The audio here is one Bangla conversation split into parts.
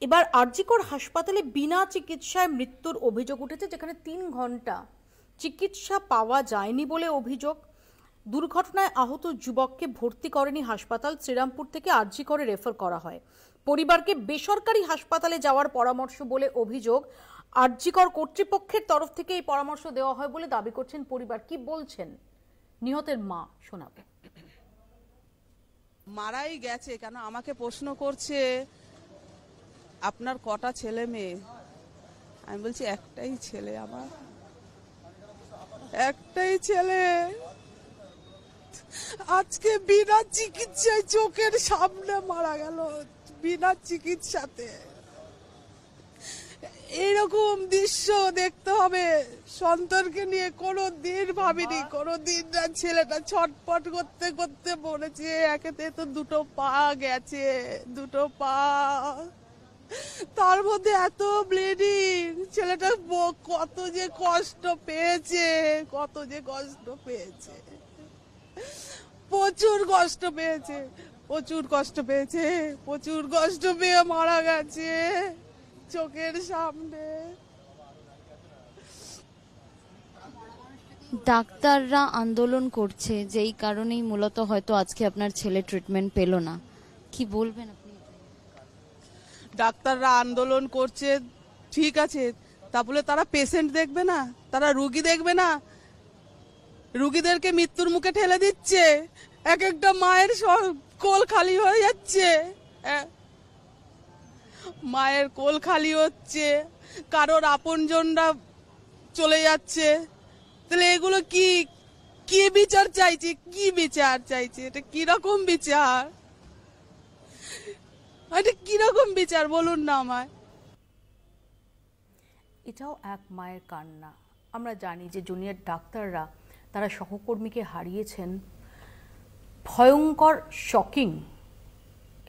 এবার আরজিকর হাসপাতালে বিনা চিকিৎসায় মৃত্যুর অভিযোগ উঠেছে, যেখানে 3 ঘন্টা চিকিৎসা পাওয়া যায়নি বলে অভিযোগ। দুর্ঘটনায় আহত যুবককে ভর্তি করেনি হাসপাতাল, শ্রীরামপুর থেকে আরজিকরে রেফার করা হয়। পরিবারকে বেসরকারি হাসপাতালে যাওয়ার পরামর্শ বলে অভিযোগ। আরজিকর কর্তৃপক্ষের তরফ থেকে এই পরামর্শ দেওয়া হয় বলে দাবি করছেন পরিবার। কি বলছেন নিহতের মা, শোনাবে। মারাই গেছে কেন আমাকে প্রশ্ন করছে, আপনার কটা ছেলে মেয়ে? আমি বলছি একটাই ছেলে, আমার একটাই ছেলে। আজকে বিনা চিকিৎসায় চোখের সামনে মারা গেল, বিনা চিকিৎসাতে। এরকম দৃশ্য দেখতে হবে সন্তানকে নিয়ে কোনো দিন ভাবিনি, কোনো দিন না। ছেলেটা ছটপট করতে করতে মরেছে, একেতে তো 2টো পা গেছে, 2টো পা, তার মধ্যে এত ব্লিডিং। ছেলেটা কত যে কষ্ট পেয়েছে, কত যে কষ্ট পেয়েছে, প্রচুর কষ্ট পেয়েছে, প্রচুর কষ্ট পেয়েছে, প্রচুর কষ্ট পেয়ে মারা গেছে চোখের সামনে। ডাক্তাররা আন্দোলন করছে, যেই কারণেই মূলত হয়তো আজকে আপনার ছেলে ট্রিটমেন্ট পেল না। কি বলবেন আপনি? ডাক্তাররা আন্দোলন করছে ঠিক আছে, তা বলে তারা পেশেন্ট দেখবে না? তারা রুগী দেখবে না? রুগীদেরকে মৃত্যুর মুখে ঠেলে দিচ্ছে। এক একটা মায়ের কোল খালি হয়ে যাচ্ছে, মায়ের কোল খালি হচ্ছে, কারোর আপনজনরা চলে যাচ্ছে। তাহলে এগুলো কি কি বিচার চাইছে? কি বিচার চাইছে? এটা কিরকম বিচার? এটা কিরকম বিচার বলুন না আমায়। এটাও এক মায়ের কান্না। আমরা জানি যে জুনিয়র ডাক্তাররা তারা সহকর্মীকে হারিয়েছেন, ভয়ঙ্কর শকিং,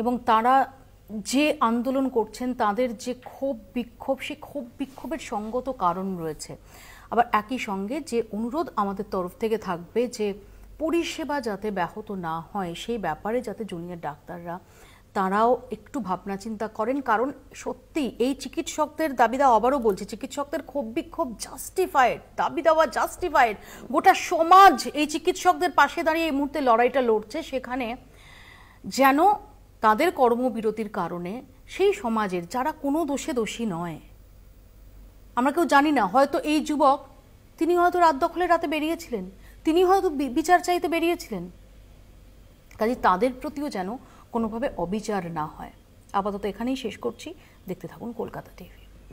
এবং তারা যে আন্দোলন করছেন, তাদের যে ক্ষোভ বিক্ষোভ, সেই ক্ষোভ বিক্ষোভের সঙ্গত কারণ রয়েছে। আবার একই সঙ্গে যে অনুরোধ আমাদের তরফ থেকে থাকবে যে পরিষেবা যাতে ব্যাহত না হয়, সেই ব্যাপারে যাতে জুনিয়র ডাক্তাররা তারাও একটু ভাবনা চিন্তা করেন। কারণ সত্যি এই চিকিৎসকদের দাবি দেওয়া, আবারও বলছি, চিকিৎসকদের ক্ষোভ বিক্ষোভ জাস্টিফাইড, দাবি দেওয়া জাস্টিফাইড। গোটা সমাজ এই চিকিৎসকদের পাশে দাঁড়িয়ে এই মুহূর্তে লড়াইটা লড়ছে, সেখানে যেন তাদের কর্মবিরতির কারণে সেই সমাজের যারা কোনো দোষে দোষী নয়, আমরা কেউ জানি না, হয়তো এই যুবক তিনি হয়তো রাত দখলে রাতে বেরিয়েছিলেন, তিনি হয়তো বিচার চাইতে বেরিয়েছিলেন, কাজে তাদের প্রতিও যেন কোনোভাবে অবিচার না হয়। আপাতত এখানেই শেষ করছি। দেখতে থাকুন কলকাতা টিভি।